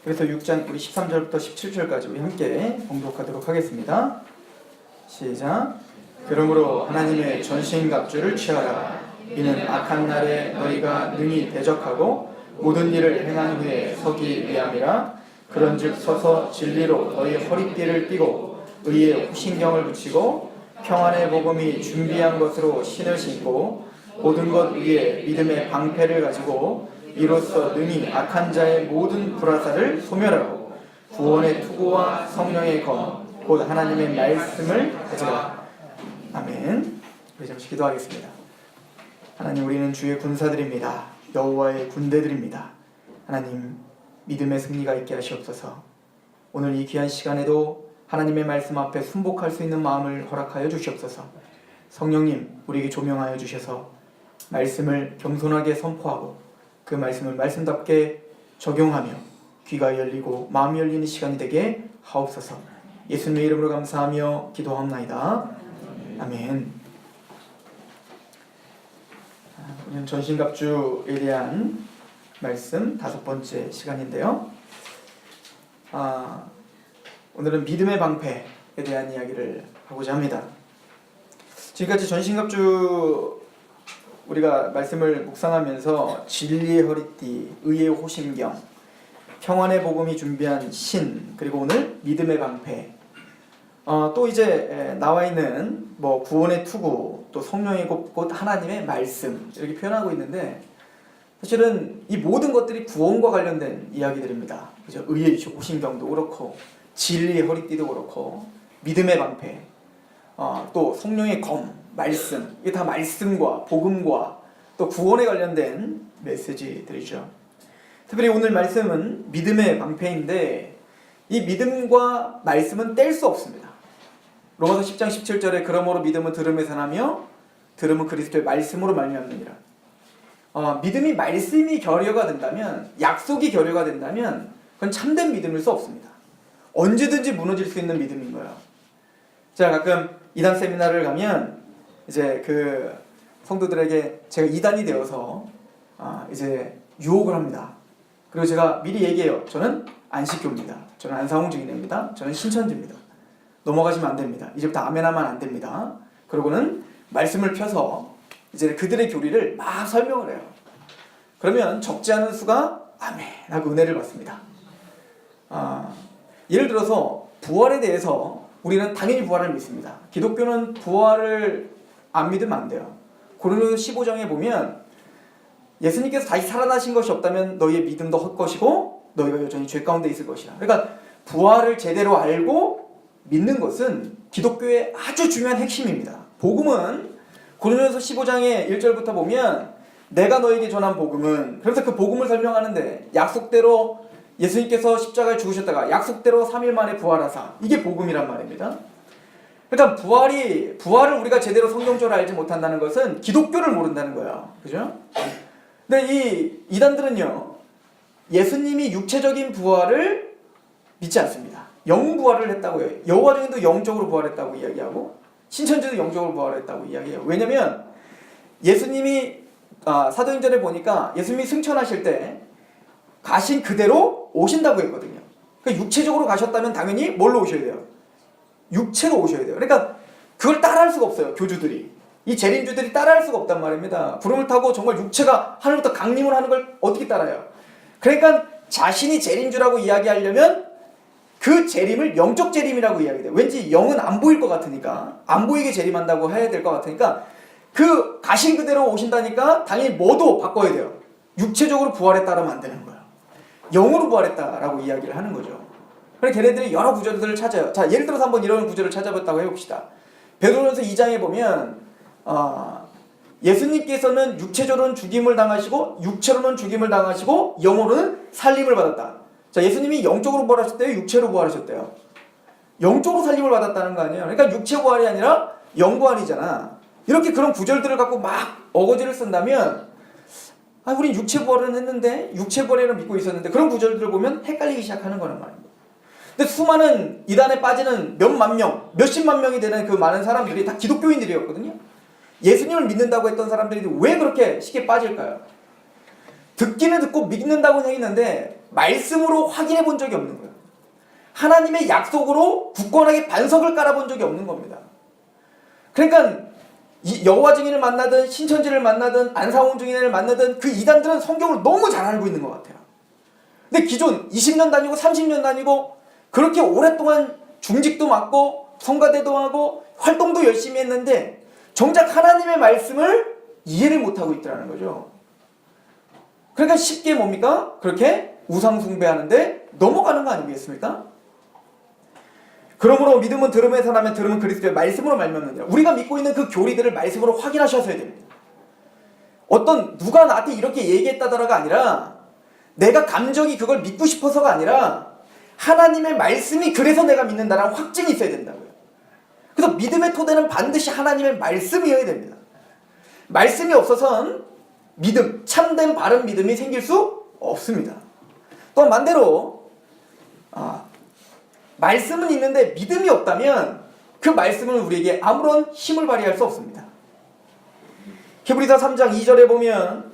그래서 6장 우리 13절부터 17절까지 우리 함께 봉독하도록 하겠습니다. 시작. 그러므로 하나님의 전신갑주를 취하라. 이는 악한 날에 너희가 능히 대적하고 모든 일을 행한 후에 서기 위함이라. 그런즉 서서 진리로 너희 허리띠를 띠고 의의 호신경을 붙이고 평안의 복음이 준비한 것으로 신을 신고 모든 것 위에 믿음의 방패를 가지고 이로써 능히 악한 자의 모든 불화살을 소멸하고 구원의 투구와 성령의 검 곧 하나님의 말씀을 가지라. 아멘. 우리 잠시 기도하겠습니다. 하나님, 우리는 주의 군사들입니다. 여호와의 군대들입니다. 하나님, 믿음의 승리가 있게 하시옵소서. 오늘 이 귀한 시간에도 하나님의 말씀 앞에 순복할 수 있는 마음을 허락하여 주시옵소서. 성령님, 우리에게 조명하여 주셔서 말씀을 겸손하게 선포하고 그 말씀을 말씀답게 적용하며 귀가 열리고 마음이 열리는 시간이 되게 하옵소서. 예수님의 이름으로 감사하며 기도하옵나이다. 아멘. 오늘 전신갑주에 대한 말씀 5번째 시간인데요. 오늘은 믿음의 방패에 대한 이야기를 하고자 합니다. 지금까지 전신갑주 우리가 말씀을 묵상하면서 진리의 허리띠, 의의 호심경, 평안의 복음이 준비한 신, 그리고 오늘 믿음의 방패, 또 이제 나와 있는 구원의 투구, 또 성령의 곧 하나님의 말씀, 이렇게 표현하고 있는데 사실은 이 모든 것들이 구원과 관련된 이야기들입니다. 그죠? 의의 호심경도 그렇고 진리의 허리띠도 그렇고 믿음의 방패, 또 성령의 검, 말씀, 이게 다 말씀과 복음과 또 구원에 관련된 메시지들이죠. 특별히 오늘 말씀은 믿음의 방패인데 이 믿음과 말씀은 뗄 수 없습니다. 로마서 10장 17절에 그러므로 믿음은 들음에서 나며 들음은 그리스도의 말씀으로 말미암느니라. 믿음이 말씀이 결여가 된다면, 약속이 결여가 된다면 그건 참된 믿음일 수 없습니다. 언제든지 무너질 수 있는 믿음인 거예요. 제가 가끔 이단 세미나를 가면 이제 그 성도들에게 제가 이단이 되어서 이제 유혹을 합니다. 그리고 제가 미리 얘기해요. 저는 안식교입니다. 저는 안상홍 증인입니다. 저는 신천지입니다. 넘어가시면 안 됩니다. 이제부터 아멘하면 안 됩니다. 그러고는 말씀을 펴서 이제 그들의 교리를 막 설명을 해요. 그러면 적지 않은 수가 아멘 하고 은혜를 받습니다. 예를 들어서 부활에 대해서 우리는 당연히 부활을 믿습니다. 기독교는 부활을 안 믿으면 안 돼요. 고린도서 15장에 보면 예수님께서 다시 살아나신 것이 없다면 너희의 믿음도 헛것이고 너희가 여전히 죄 가운데 있을 것이라. 그러니까 부활을 제대로 알고 믿는 것은 기독교의 아주 중요한 핵심입니다. 복음은 고린도서 15장의 1절부터 보면 내가 너에게 전한 복음은, 그래서 그 복음을 설명하는데 약속대로 예수님께서 십자가에 죽으셨다가 약속대로 3일 만에 부활하사, 이게 복음이란 말입니다. 그러니까 부활을 우리가 제대로 성경적으로 알지 못한다는 것은 기독교를 모른다는 거예요. 그죠? 근데 이 이단들은요, 예수님이 육체적인 부활을 믿지 않습니다. 영부활을 했다고 해요. 여호와 증인도 영적으로 부활했다고 이야기하고 신천지도 영적으로 부활했다고 이야기해요. 왜냐면 예수님이 사도행전에 보니까 예수님이 승천하실 때 가신 그대로 오신다고 했거든요. 그러니까 육체적으로 가셨다면 당연히 뭘로 오셔야 돼요? 육체로 오셔야 돼요. 그러니까 그걸 따라할 수가 없어요. 교주들이. 이 재림주들이 따라할 수가 없단 말입니다. 구름을 타고 정말 육체가 하늘부터 강림을 하는 걸 어떻게 따라요? 그러니까 자신이 재림주라고 이야기하려면 그 재림을 영적 재림이라고 이야기해요. 왠지 영은 안 보일 것 같으니까, 안 보이게 재림한다고 해야 될 것 같으니까 그 가신 그대로 오신다니까 당연히 뭐도 바꿔야 돼요. 육체적으로 부활했다라면 안 되는 거예요. 영으로 부활했다라고 이야기를 하는 거죠. 그래서 걔네들이 여러 구절들을 찾아요. 자, 예를 들어서 한번 이런 구절을 찾아봤다고 해봅시다. 베드로전서 2장에 보면 예수님께서는 육체적으로는 죽임을 당하시고 육체로는 죽임을 당하시고 영으로는 살림을 받았다. 자, 예수님이 영적으로 부활하셨대요? 육체로 부활하셨대요? 영적으로 살림을 받았다는 거 아니에요? 그러니까 육체 부활이 아니라 영 부활이잖아. 이렇게 그런 구절들을 갖고 막 어거지를 쓴다면 우린 육체 부활은 했는데 육체 부활을 믿고 있었는데 그런 구절들을 보면 헷갈리기 시작하는 거란 말입니다. 근데 수많은 이단에 빠지는 몇만 명, 몇십만 명이 되는 그 많은 사람들이 다 기독교인들이었거든요. 예수님을 믿는다고 했던 사람들이 왜 그렇게 쉽게 빠질까요? 듣기는 듣고 믿는다고는 했는데 말씀으로 확인해 본 적이 없는 거예요. 하나님의 약속으로 굳건하게 반석을 깔아본 적이 없는 겁니다. 그러니까 여호와 증인을 만나든 신천지를 만나든 안사홍 증인을 만나든 그 이단들은 성경을 너무 잘 알고 있는 것 같아요. 근데 기존 20년 다니고 30년 다니고 그렇게 오랫동안 중직도 맡고 성가대도 하고 활동도 열심히 했는데 정작 하나님의 말씀을 이해를 못하고 있더라는 거죠. 그러니까 쉽게 뭡니까? 그렇게 우상 숭배하는데 넘어가는 거 아니겠습니까? 그러므로 믿음은 들음에서 나면 들음은 그리스도의 말씀으로 말미암느니라. 우리가 믿고 있는 그 교리들을 말씀으로 확인하셔야 됩니다. 어떤 누가 나한테 이렇게 얘기했다더라가 아니라 내가 감정이 그걸 믿고 싶어서가 아니라 하나님의 말씀이 그래서 내가 믿는다라는 확증이 있어야 된다고요. 그래서 믿음의 토대는 반드시 하나님의 말씀이어야 됩니다. 말씀이 없어서는 믿음, 참된 바른 믿음이 생길 수 없습니다. 또 반대로 말씀은 있는데 믿음이 없다면 그 말씀은 우리에게 아무런 힘을 발휘할 수 없습니다. 히브리서 3장 2절에 보면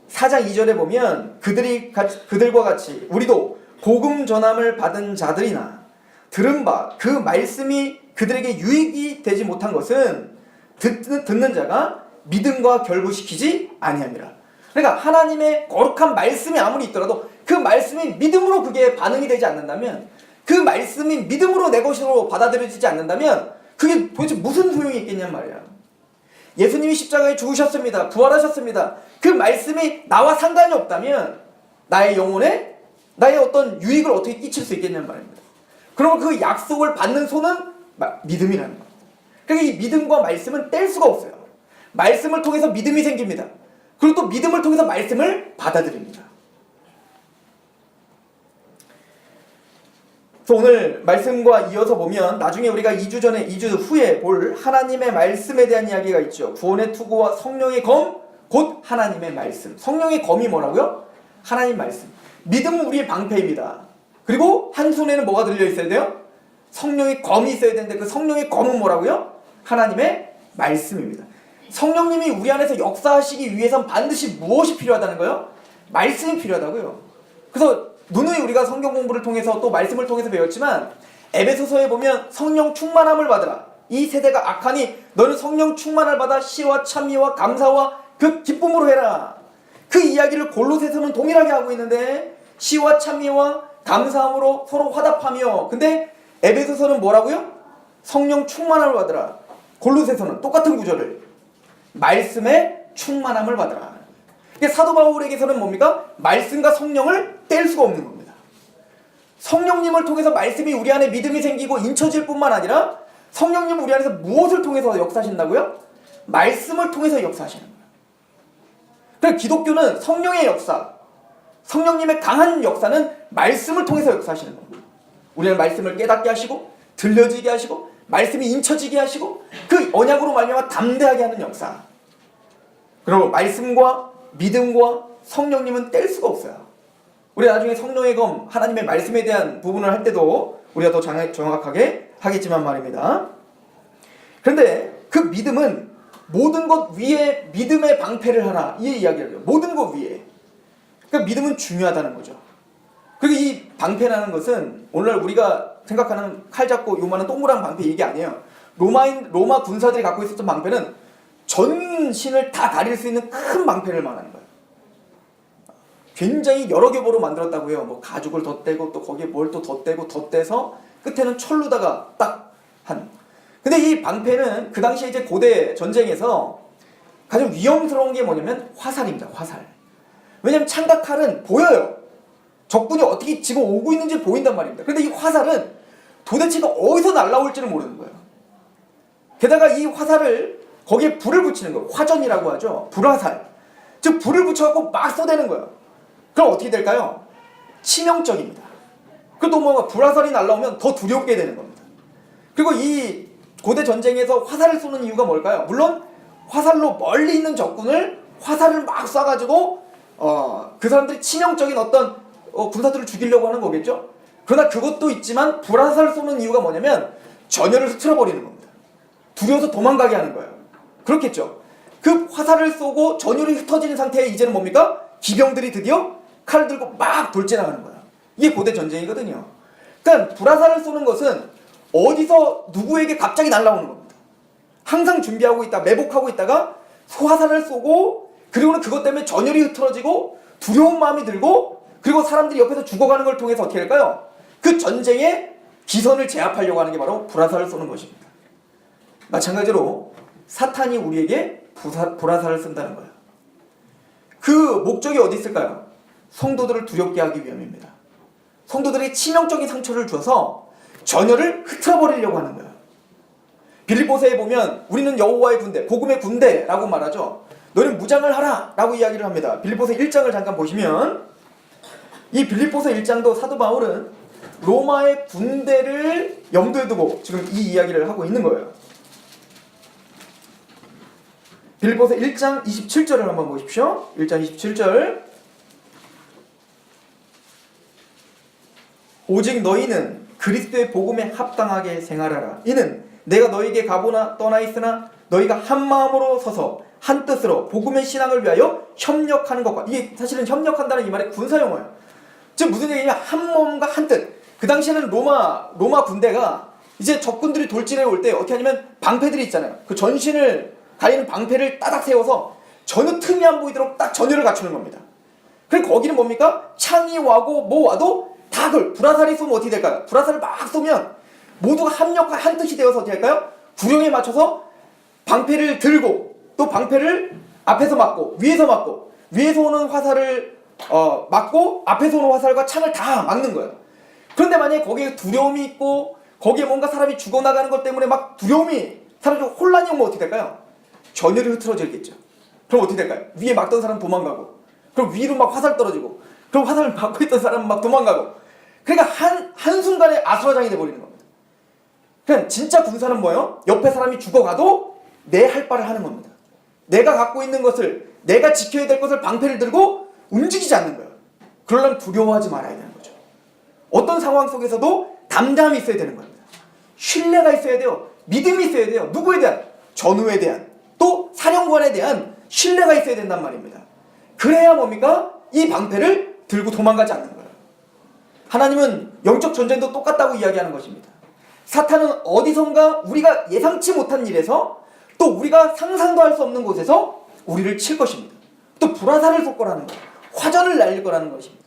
4장 2절에 보면 그들과 같이 우리도 복음 전함을 받은 자들이나 들은 바 그 말씀이 그들에게 유익이 되지 못한 것은 듣는 자가 믿음과 결부시키지 아니함이라. 그러니까 하나님의 거룩한 말씀이 아무리 있더라도 그 말씀이 믿음으로 그게 반응이 되지 않는다면, 그 말씀이 믿음으로 내 것으로 받아들여지지 않는다면 그게 도대체 무슨 소용이 있겠냔 말이야. 예수님이 십자가에 죽으셨습니다. 부활하셨습니다. 그 말씀이 나와 상관이 없다면 나의 영혼에 나의 어떤 유익을 어떻게 끼칠 수 있겠냔 말입니다. 그러면 그 약속을 받는 손은 믿음이라는 겁니다. 그러니까 이 믿음과 말씀은 뗄 수가 없어요. 말씀을 통해서 믿음이 생깁니다. 그리고 또 믿음을 통해서 말씀을 받아들입니다. 그래서 오늘 말씀과 이어서 보면 나중에 우리가 2주 후에 볼 하나님의 말씀에 대한 이야기가 있죠. 구원의 투구와 성령의 검, 곧 하나님의 말씀. 성령의 검이 뭐라고요? 하나님 말씀. 믿음은 우리의 방패입니다. 그리고 한 손에는 뭐가 들려 있어야 돼요? 성령의 검이 있어야 되는데 그 성령의 검은 뭐라고요? 하나님의 말씀입니다. 성령님이 우리 안에서 역사하시기 위해선 반드시 무엇이 필요하다는 거예요? 말씀이 필요하다고요. 그래서 누누이 우리가 성경 공부를 통해서 또 말씀을 통해서 배웠지만 에베소서에 보면 성령 충만함을 받으라. 이 세대가 악하니 너는 성령 충만을 받아 시와 찬미와 감사와 그 기쁨으로 해라. 그 이야기를 골로새서는 동일하게 하고 있는데 시와 찬미와 감사함으로 서로 화답하며, 근데 에베소서는 뭐라고요? 성령 충만함을 받으라. 골로새서는 똑같은 구절을 말씀의 충만함을 받으라. 사도 바울에게서는 뭡니까? 말씀과 성령을 뗄 수가 없는 겁니다. 성령님을 통해서 말씀이 우리 안에 믿음이 생기고 인쳐질 뿐만 아니라 성령님은 우리 안에서 무엇을 통해서 역사하신다고요? 말씀을 통해서 역사하시는 거예요. 그래서 기독교는 성령의 역사, 성령님의 강한 역사는 말씀을 통해서 역사하시는 겁니다. 우리는 말씀을 깨닫게 하시고 들려지게 하시고 말씀이 인쳐지게 하시고 그 언약으로 말미암아 담대하게 하는 역사. 그리고 말씀과 믿음과 성령님은 뗄 수가 없어요. 우리 나중에 성령의 검, 하나님의 말씀에 대한 부분을 할 때도 우리가 더 정확하게 하겠지만 말입니다. 그런데 그 믿음은 모든 것 위에 믿음의 방패를 하라, 이 이야기를 해요. 모든 것 위에. 그러니까 믿음은 중요하다는 거죠. 그리고 이 방패라는 것은 오늘날 우리가 생각하는 칼 잡고 요만한 동그란 방패 이게 아니에요. 로마 군사들이 갖고 있었던 방패는 전신을 다 가릴 수 있는 큰 방패를 말하는 거예요. 굉장히 여러 겹으로 만들었다고 해요. 뭐 가죽을 덧대고 또 거기에 뭘 또 덧대고 덧대서 끝에는 철로다가 딱 한. 근데 이 방패는 그 당시에 이제 고대 전쟁에서 가장 위험스러운 게 뭐냐면 화살입니다. 화살. 왜냐면 창과 칼은 보여요. 적군이 어떻게 지금 오고 있는지 보인단 말입니다. 그런데 이 화살은 도대체가 어디서 날라올지를 모르는 거예요. 게다가 이 화살을 거기에 불을 붙이는 거예요. 화전이라고 하죠. 불화살. 즉 불을 붙여갖고 막 쏘대는 거예요. 그럼 어떻게 될까요? 치명적입니다. 그리고 또 뭔가 불화살이 날라오면 더 두렵게 되는 겁니다. 그리고 이 고대 전쟁에서 화살을 쏘는 이유가 뭘까요? 물론 화살로 멀리 있는 적군을 화살을 막 쏴가지고 그 사람들이 치명적인 어떤 군사들을 죽이려고 하는 거겠죠? 그러나 그것도 있지만 불화살을 쏘는 이유가 뭐냐면 전열을 흐트러버리는 겁니다. 두려워서 도망가게 하는 거예요. 그렇겠죠? 그 화살을 쏘고 전율이 흩어지는 상태에 이제는 뭡니까? 기병들이 드디어 칼을 들고 막 돌진하는 거예요. 이게 고대 전쟁이거든요. 그러니까 불화살을 쏘는 것은 어디서 누구에게 갑자기 날아오는 겁니다. 항상 준비하고 있다, 매복하고 있다가 화살을 쏘고, 그리고는 그것 때문에 전열이 흐트러지고 두려운 마음이 들고, 그리고 사람들이 옆에서 죽어가는 걸 통해서 어떻게 할까요? 그 전쟁의 기선을 제압하려고 하는 게 바로 불화살을 쏘는 것입니다. 마찬가지로 사탄이 우리에게 불화살을 쓴다는 거예요. 그 목적이 어디 있을까요? 성도들을 두렵게 하기 위함입니다. 성도들에게 치명적인 상처를 줘서 전열을 흩어버리려고 하는 거예요. 빌립보서에 보면 우리는 여호와의 군대, 복음의 군대라고 말하죠. 너는 무장을 하라 라고 이야기를 합니다. 빌립보서 1장을 잠깐 보시면, 이 빌립보서 1장도 사도 바울은 로마의 군대를 염두에 두고 지금 이 이야기를 하고 있는 거예요. 빌립보서 1장 27절을 한번 보십시오. 1장 27절. 오직 너희는 그리스도의 복음에 합당하게 생활하라. 이는 내가 너희에게 가보나 떠나 있으나 너희가 한 마음으로 서서 한 뜻으로 복음의 신앙을 위하여 협력하는 것과, 이게 사실은 협력한다는 이 말의 군사용어예요. 즉 무슨 얘기냐, 한 몸과 한 뜻. 그 당시에는 로마 군대가 이제 적군들이 돌진해 올 때 어떻게 하냐면 방패들이 있잖아요. 그 전신을 가리는 방패를 따닥 세워서 전혀 틈이 안 보이도록 딱 전열을 갖추는 겁니다. 그럼 거기는 뭡니까? 창이 와고 뭐 와도 다 그걸, 불화살이 쏘면 어떻게 될까요? 불화살을 막 쏘면 모두가 합력한 한 뜻이 되어서 어떻게 할까요? 구령에 맞춰서 방패를 들고, 또 방패를 앞에서 맞고 위에서 오는 화살을 막고 앞에서 오는 화살과 창을 다 막는 거예요. 그런데 만약에 거기에 두려움이 있고 거기에 뭔가 사람이 죽어나가는 것 때문에 막 두려움이, 사람이 혼란이 오면 어떻게 될까요? 전열이 흐트러지겠죠. 그럼 어떻게 될까요? 위에 막던 사람 도망가고, 그럼 위로 막 화살 떨어지고, 그럼 화살을 막고 있던 사람은 막 도망가고, 그러니까 한순간에 아수라장이 돼버리는 겁니다. 그냥 진짜 군사는 뭐예요? 옆에 사람이 죽어가도 내 할 바를 하는 겁니다. 내가 갖고 있는 것을, 내가 지켜야 될 것을 방패를 들고 움직이지 않는 거예요. 그러려면 두려워하지 말아야 되는 거죠. 어떤 상황 속에서도 담대함이 있어야 되는 겁니다. 신뢰가 있어야 돼요. 믿음이 있어야 돼요. 누구에 대한? 전우에 대한, 또 사령관에 대한 신뢰가 있어야 된단 말입니다. 그래야 뭡니까? 이 방패를 들고 도망가지 않는 거예요. 하나님은 영적 전쟁도 똑같다고 이야기하는 것입니다. 사탄은 어디선가 우리가 예상치 못한 일에서, 또 우리가 상상도 할 수 없는 곳에서 우리를 칠 것입니다. 또 불화살을 쏠 거라는 거예요. 화전을 날릴 거라는 것입니다.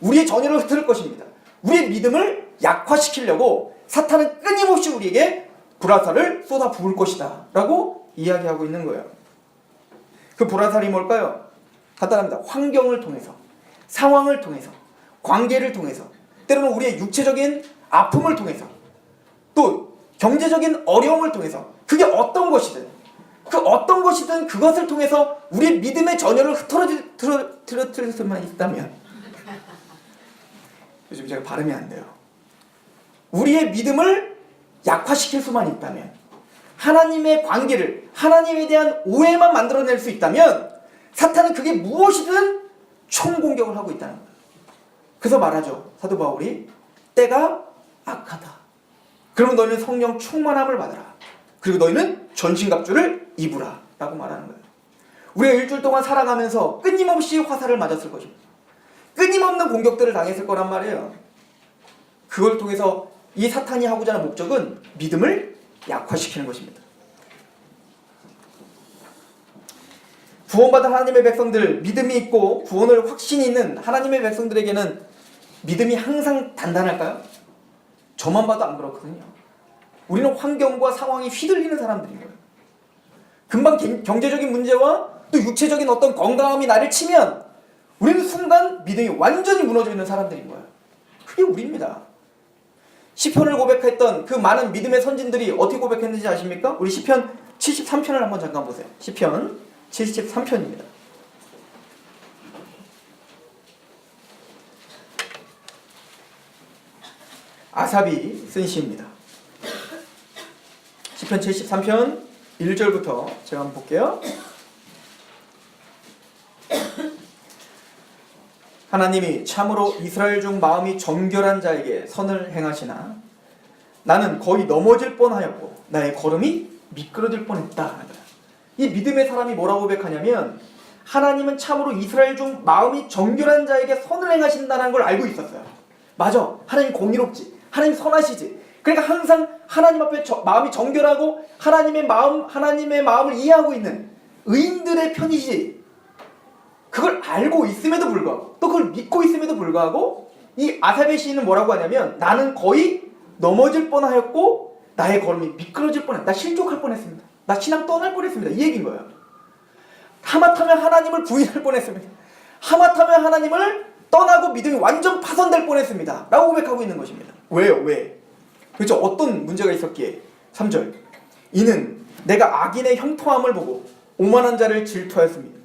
우리의 전열을 흩을 것입니다. 우리의 믿음을 약화시키려고 사탄은 끊임없이 우리에게 불화살을 쏟아 부을 것이다 라고 이야기하고 있는 거예요. 그 불화살이 뭘까요? 간단합니다. 환경을 통해서, 상황을 통해서, 관계를 통해서, 때로는 우리의 육체적인 아픔을 통해서, 또 경제적인 어려움을 통해서, 그게 어떤 것이든 그것을 통해서 우리의 믿음의 전열을 흐트러뜨릴 수만 있다면, 요즘 제가 발음이 안 돼요. 우리의 믿음을 약화시킬 수만 있다면, 하나님의 관계를, 하나님에 대한 오해만 만들어낼 수 있다면, 사탄은 그게 무엇이든 총공격을 하고 있다는 거예요. 그래서 말하죠, 사도 바울이, 때가 악하다. 그러면 너희는 성령 충만함을 받아라. 그리고 너희는 전신갑주를 입으라 라고 말하는 거예요. 우리가 일주일 동안 살아가면서 끊임없이 화살을 맞았을 것입니다. 끊임없는 공격들을 당했을 거란 말이에요. 그걸 통해서 이 사탄이 하고자 하는 목적은 믿음을 약화시키는 것입니다. 구원받은 하나님의 백성들, 믿음이 있고 구원을 확신이 있는 하나님의 백성들에게는 믿음이 항상 단단할까요? 저만 봐도 안 그렇거든요. 우리는 환경과 상황이 휘둘리는 사람들인 거예요. 금방 경제적인 문제와 또 육체적인 어떤 건강함이 나를 치면 우리는 순간 믿음이 완전히 무너져 있는 사람들인 거예요. 그게 우리입니다. 시편을 고백했던 그 많은 믿음의 선진들이 어떻게 고백했는지 아십니까? 우리 시편 73편을 한번 잠깐 보세요. 시편 73편입니다. 아삽이 쓴 시입니다. 시편 73편 1절부터 제가 한번 볼게요. 하나님이 참으로 이스라엘 중 마음이 정결한 자에게 선을 행하시나 나는 거의 넘어질 뻔하였고 나의 걸음이 미끄러질 뻔했다. 이 믿음의 사람이 뭐라고 고백하냐면 하나님은 참으로 이스라엘 중 마음이 정결한 자에게 선을 행하신다는 걸 알고 있었어요. 맞아, 하나님 공의롭지, 하나님 선하시지. 그러니까 항상 하나님 앞에 마음이 정결하고 하나님의 마음을 이해하고 있는 의인들의 편이지. 그걸 알고 있음에도 불구하고, 또 그걸 믿고 있음에도 불구하고, 이 아사벨 시인은 뭐라고 하냐면, 나는 거의 넘어질 뻔하였고 나의 걸음이 미끄러질 뻔했다. 나 실족할 뻔했습니다. 나 신앙 떠날 뻔했습니다. 이 얘기인 거예요. 하마터면 하나님을 부인할 뻔했습니다. 하마터면 하나님을 떠나고 믿음이 완전 파손될 뻔했습니다. 라고 고백하고 있는 것입니다. 왜요? 왜? 그렇죠? 어떤 문제가 있었기에? 3절, 이는 내가 악인의 형통함을 보고 오만한 자를 질투하였습니다.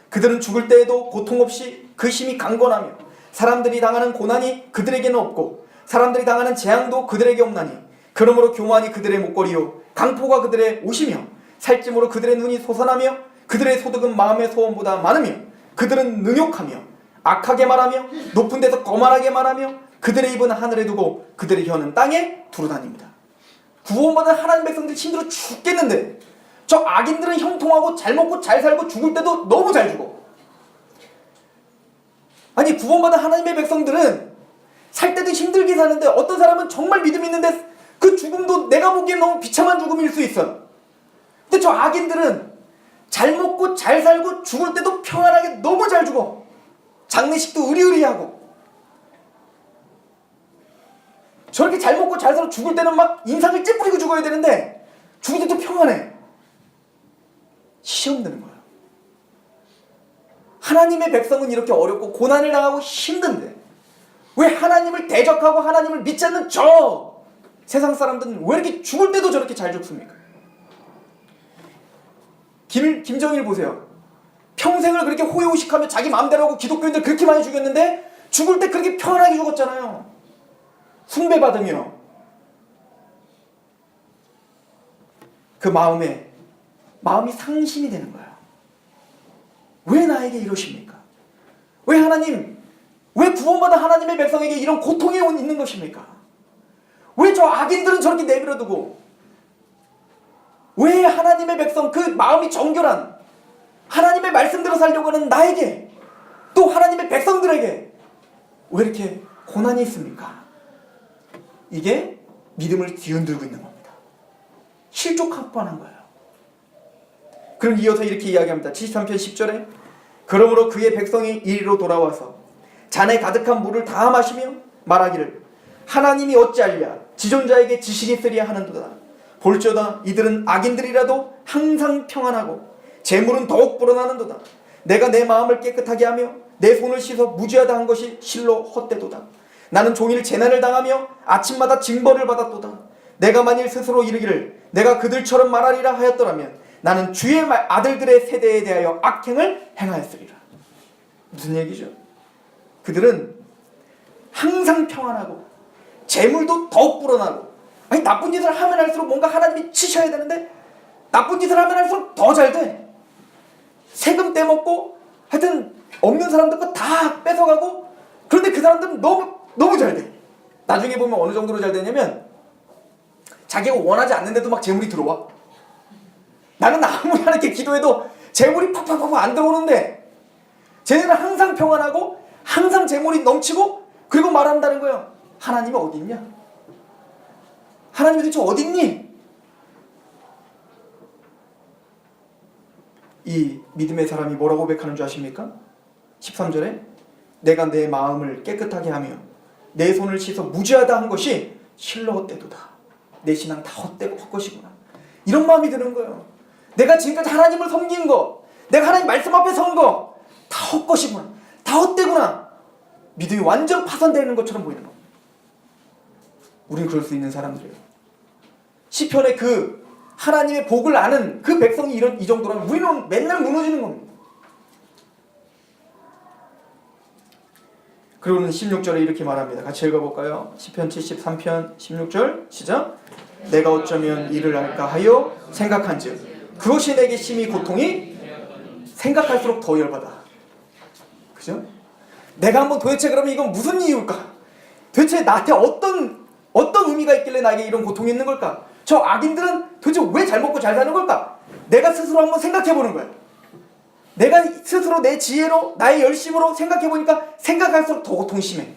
그들은 죽을 때에도 고통 없이 그 심히 강건하며 사람들이 당하는 고난이 그들에게는 없고 사람들이 당하는 재앙도 그들에게 없나니 그러므로 교만이 그들의 목걸이요 강포가 그들의 옷이며 살찜으로 그들의 눈이 솟아나며 그들의 소득은 마음의 소원보다 많으며 그들은 능욕하며 악하게 말하며 높은 데서 거만하게 말하며 그들의 입은 하늘에 두고 그들의 혀는 땅에 두루다닙니다. 구원받은 하나님 백성들이 힘들어 죽겠는데 저 악인들은 형통하고 잘 먹고 잘 살고 죽을 때도 너무 잘 죽어. 아니, 구원받은 하나님의 백성들은 살 때도 힘들게 사는데 어떤 사람은 정말 믿음 있는데 그 죽음도 내가 보기엔 너무 비참한 죽음일 수 있어. 근데 저 악인들은 잘 먹고 잘 살고 죽을 때도 평안하게 너무 잘 죽어. 장례식도 의리의리하고. 저렇게 잘 먹고 잘 살고 죽을 때는 막 인상을 찌푸리고 죽어야 되는데 죽을 때도 평안해. 시험 드는 거야. 하나님의 백성은 이렇게 어렵고 고난을 당하고 힘든데 왜 하나님을 대적하고 하나님을 믿지 않는 저 세상 사람들은 왜 이렇게 죽을 때도 저렇게 잘 죽습니까? 김정일 보세요. 평생을 그렇게 호의호식하며 자기 마음대로 하고 기독교인들 그렇게 많이 죽였는데 죽을 때 그렇게 편안하게 죽었잖아요. 숭배받으며. 그 마음이 상심이 되는 거예요. 왜 나에게 이러십니까? 왜 하나님, 왜 구원받은 하나님의 백성에게 이런 고통이 있는 것입니까? 왜 저 악인들은 저렇게 내버려두고 왜 하나님의 백성, 그 마음이 정결한 하나님의 말씀대로 살려고 하는 나에게, 또 하나님의 백성들에게 왜 이렇게 고난이 있습니까? 이게 믿음을 뒤흔들고 있는 겁니다. 실족할 뻔한 거예요. 그럼 이어서 이렇게 이야기합니다. 73편 10절에 그러므로 그의 백성이 이리로 돌아와서 잔에 가득한 물을 다 마시며 말하기를 하나님이 어찌하랴 지존자에게 지식이 있으리야 하는도다. 볼지어다 이들은 악인들이라도 항상 평안하고 재물은 더욱 불어나는도다. 내가 내 마음을 깨끗하게 하며 내 손을 씻어 무죄하다 한 것이 실로 헛되도다. 나는 종일 재난을 당하며 아침마다 징벌을 받았도다. 내가 만일 스스로 이르기를 내가 그들처럼 말하리라 하였더라면 나는 주의 아들들의 세대에 대하여 악행을 행하였으리라. 무슨 얘기죠? 그들은 항상 평안하고 재물도 더욱 불어나고, 아니 나쁜 짓을 하면 할수록 뭔가 하나님이 치셔야 되는데 나쁜 짓을 하면 할수록 더 잘 돼. 세금 떼먹고 하여튼 없는 사람들 거 다 뺏어가고, 그런데 그 사람들은 너무 잘 돼. 나중에 보면 어느 정도로 잘 되냐면 자기가 원하지 않는데도 막 재물이 들어와. 나는 아무리 하나님께 기도해도 재물이 팍팍팍 안 들어오는데 쟤네는 항상 평안하고 항상 재물이 넘치고, 그리고 말한다는 거예요. 하나님이 어디 있냐? 하나님이 도대체 어디 있니? 이 믿음의 사람이 뭐라고 고백하는 줄 아십니까? 13절에 내가 내 마음을 깨끗하게 하며 내 손을 씻어 무죄하다 한 것이 실로 헛되도다. 내 신앙 다 헛것이구나. 이런 마음이 드는 거예요. 내가 지금까지 하나님을 섬긴 거, 내가 하나님 말씀 앞에 선 거 다 헛것이구나. 다 헛되구나. 믿음이 완전 파손되는 것처럼 보이는 겁니다. 우린 그럴 수 있는 사람들이에요. 시편의 그 하나님의 복을 아는 그 백성이 이 정도라면 우리는 맨날 무너지는 겁니다. 그리고는 16절에 이렇게 말합니다. 같이 읽어볼까요? 시편 73편 16절 시작. 내가 어쩌면 이를 할까 하여 생각한즉 그것이 내게 심히 고통이 생각할수록 더 열받아. 그죠? 내가 한번 도대체 그러면 이건 무슨 이유일까? 도대체 나한테 어떤 의미가 있길래 나에게 이런 고통이 있는 걸까? 저 악인들은 도대체 왜 잘 먹고 잘 사는 걸까? 내가 스스로 한번 생각해보는 거야. 내가 스스로 내 지혜로 나의 열심으로 생각해보니까 생각할수록 더 고통이 심해.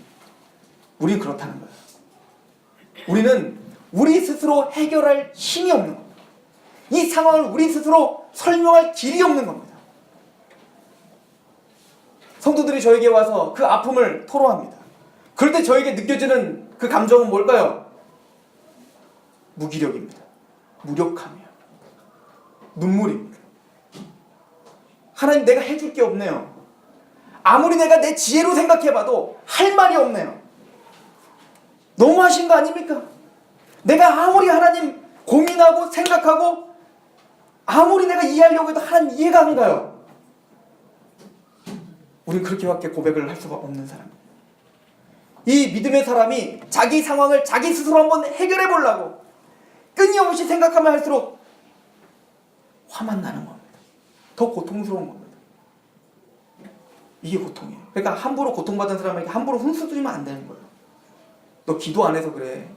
우리는 그렇다는 거예요. 우리는 우리 스스로 해결할 힘이 없는 겁니다. 이 상황을 우리 스스로 설명할 길이 없는 겁니다. 성도들이 저에게 와서 그 아픔을 토로합니다. 그럴 때 저에게 느껴지는 그 감정은 뭘까요? 무기력입니다. 무력함이에요. 눈물입니다. 하나님, 내가 해줄 게 없네요. 아무리 내가 내 지혜로 생각해봐도 할 말이 없네요. 너무하신 거 아닙니까? 내가 아무리 하나님 고민하고 생각하고 아무리 내가 이해하려고 해도 하나님 이해가 안 가요. 우린 그렇게밖에 고백을 할 수가 없는 사람이에요. 이 믿음의 사람이 자기 상황을 자기 스스로 한번 해결해 보려고 끊임없이 생각하면 할수록 화만 나는 겁니다. 더 고통스러운 겁니다. 이게 고통이에요. 그러니까 함부로 고통받은 사람에게 함부로 훈수 두리면 안 되는 거예요. 너 기도 안 해서 그래.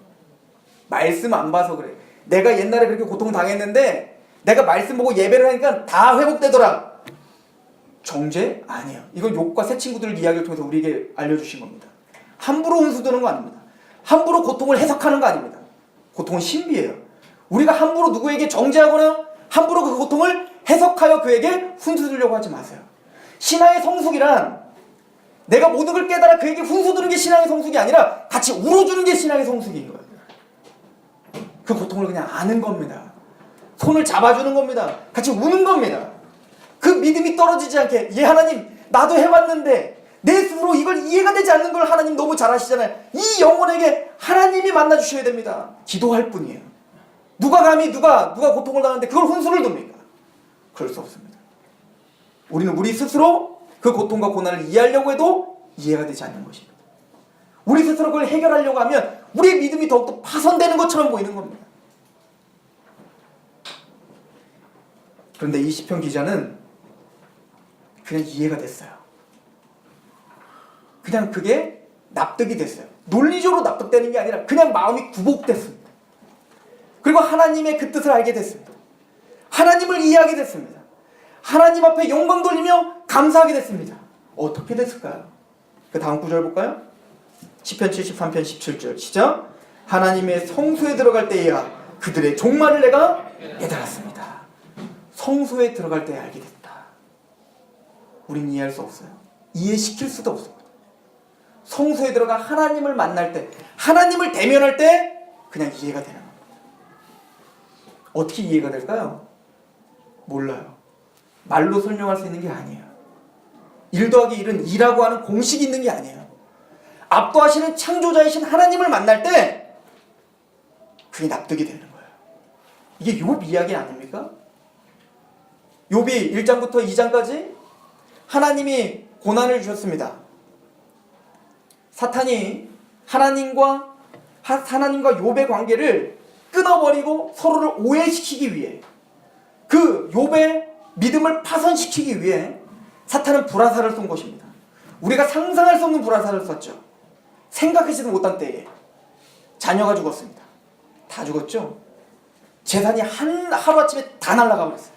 말씀 안 봐서 그래. 내가 옛날에 그렇게 고통당했는데 내가 말씀 보고 예배를 하니까 다 회복되더라. 정죄? 아니에요. 이건 욥과 새 친구들 이야기를 통해서 우리에게 알려주신 겁니다. 함부로 훈수 두는 거 아닙니다. 함부로 고통을 해석하는 거 아닙니다. 고통은 신비예요. 우리가 함부로 누구에게 정죄하거나 함부로 그 고통을 해석하여 그에게 훈수 두려고 하지 마세요. 신앙의 성숙이란 내가 모든 걸 깨달아 그에게 훈수 두는 게 신앙의 성숙이 아니라 같이 울어주는 게 신앙의 성숙인 거예요. 그 고통을 그냥 아는 겁니다. 손을 잡아주는 겁니다. 같이 우는 겁니다. 그 믿음이 떨어지지 않게, 예 하나님 나도 해봤는데 내 스스로 이걸 이해가 되지 않는 걸 하나님 너무 잘 아시잖아요. 이 영혼에게 하나님이 만나주셔야 됩니다. 기도할 뿐이에요. 누가 감히 누가 고통을 당하는데 그걸 훈수를 둡니까? 그럴 수 없습니다. 우리는 우리 스스로 그 고통과 고난을 이해하려고 해도 이해가 되지 않는 것입니다. 우리 스스로 그걸 해결하려고 하면 우리의 믿음이 더욱더 파손되는 것처럼 보이는 겁니다. 그런데 이 시편 기자는 그냥 이해가 됐어요. 그냥 그게 납득이 됐어요. 논리적으로 납득되는 게 아니라 그냥 마음이 굽복됐습니다. 그리고 하나님의 그 뜻을 알게 됐습니다. 하나님을 이해하게 됐습니다. 하나님 앞에 영광 돌리며 감사하게 됐습니다. 어떻게 됐을까요? 그 다음 구절 볼까요? 시편 73편 17절 시작. 하나님의 성소에 들어갈 때에야 그들의 종말을 내가 깨달았습니다. 성소에 들어갈 때에 알게 됐다. 우린 이해할 수 없어요. 이해시킬 수도 없습니다. 성소에 들어가 하나님을 만날 때, 하나님을 대면할 때 그냥 이해가 되는 겁니다. 어떻게 이해가 될까요? 몰라요. 말로 설명할 수 있는 게 아니에요. 1 더하기 1은 2라고 하는 공식이 있는 게 아니에요. 압도하시는 창조자이신 하나님을 만날 때 그게 납득이 되는 거예요. 이게 욥 이야기 아닙니까? 욥이 1장부터 2장까지 하나님이 고난을 주셨습니다. 사탄이 하나님과 욥의 관계를 끊어버리고 서로를 오해시키기 위해, 그 욥의 믿음을 파손시키기 위해 사탄은 불화살을 쏜 것입니다. 우리가 상상할 수 없는 불화살을 쐈죠. 생각하지도 못한 때에 자녀가 죽었습니다. 다 죽었죠. 재산이 하루아침에 다 날아가 버렸어요.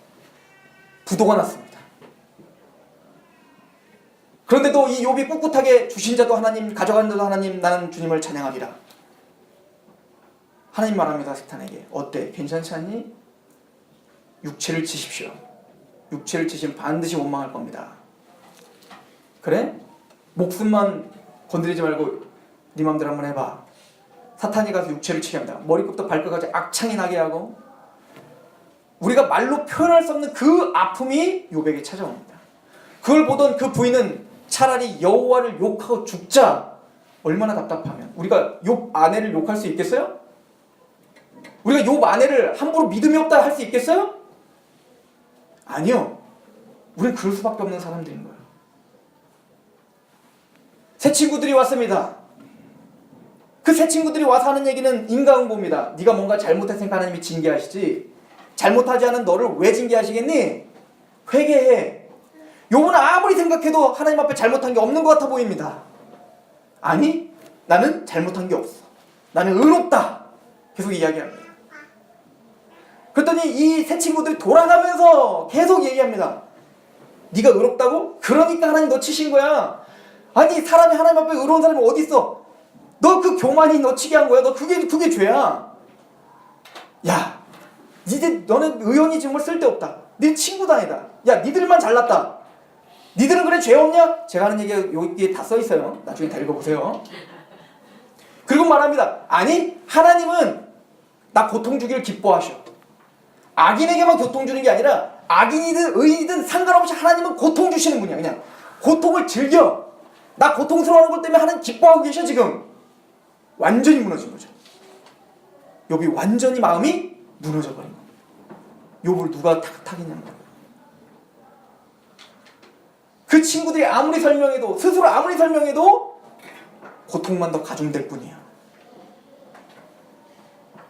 부도가 났습니다. 그런데도 이 욥이 꿋꿋하게 주신 자도 하나님, 가져가는 자도 하나님, 나는 주님을 찬양하리라. 하나님 말합니다. 사탄에게. 어때? 괜찮지 않니? 육체를 치십시오. 육체를 치시면 반드시 원망할 겁니다. 그래? 목숨만 건드리지 말고 네 맘대로 한번 해봐. 사탄이 가서 육체를 치게 합니다. 머리끝부터 발끝까지 악창이 나게 하고, 우리가 말로 표현할 수 없는 그 아픔이 욥에게 찾아옵니다. 그걸 보던 그 부인은 차라리 여호와를 욕하고 죽자. 얼마나 답답하면. 우리가 욥 아내를 욕할 수 있겠어요? 우리가 욥 아내를 함부로 믿음이 없다 할 수 있겠어요? 아니요. 우리는 그럴 수밖에 없는 사람들인 거예요. 새 친구들이 왔습니다. 그 새 친구들이 와서 하는 얘기는 인과응보입니다. 네가 뭔가 잘못했으니까 하나님이 징계하시지, 잘못하지 않은 너를 왜 징계하시겠니? 회개해. 욥은 아무리 생각해도 하나님 앞에 잘못한 게 없는 것 같아 보입니다. 아니, 나는 잘못한 게 없어. 나는 의롭다. 계속 이야기합니다. 그랬더니 이 새 친구들이 돌아가면서 계속 얘기합니다. 네가 의롭다고? 그러니까 하나님 너 치신 거야. 아니, 사람이 하나님 앞에 의로운 사람이 어디 있어? 너 그 교만이 너 치게 한 거야. 너 그게 죄야. 야, 너는 의원이 정말 쓸데없다. 네 친구도 아니다. 야, 니들만 잘났다. 니들은 그래 죄 없냐? 제가 하는 얘기가 여기에 다 써 있어요. 나중에 다 읽어보세요. 그리고 말합니다. 아니, 하나님은 나 고통 주기를 기뻐하셔. 악인에게만 고통 주는 게 아니라 악인이든 의인이든 상관없이 하나님은 고통 주시는 분이야. 그냥 고통을 즐겨. 나 고통스러워하는 것 때문에 하나님 기뻐하고 계셔 지금. 완전히 무너진 거죠. 욥이 완전히 마음이 무너져 버린 겁니다. 욥을 누가 탁탁이냐는 거예요. 그 친구들이 아무리 설명해도, 스스로 아무리 설명해도 고통만 더 가중될 뿐이야.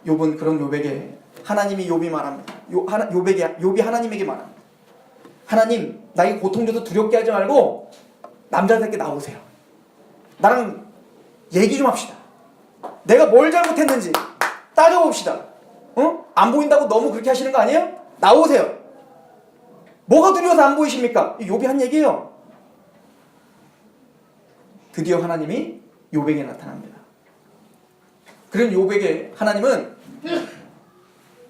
욥은 그런 욥에게 하나님이 욥이 말합니다. 욥이 하나님에게 말합니다. 하나님, 나에게 고통 줘서 두렵게 하지 말고 남자답게 나오세요. 나랑 얘기 좀 합시다. 내가 뭘 잘못했는지 따져봅시다. 안 보인다고 너무 그렇게 하시는 거 아니에요? 나오세요. 뭐가 두려워서 안 보이십니까? 욥이 한 얘기예요. 드디어 하나님이 욥에게 나타납니다. 그런 욥에게 하나님은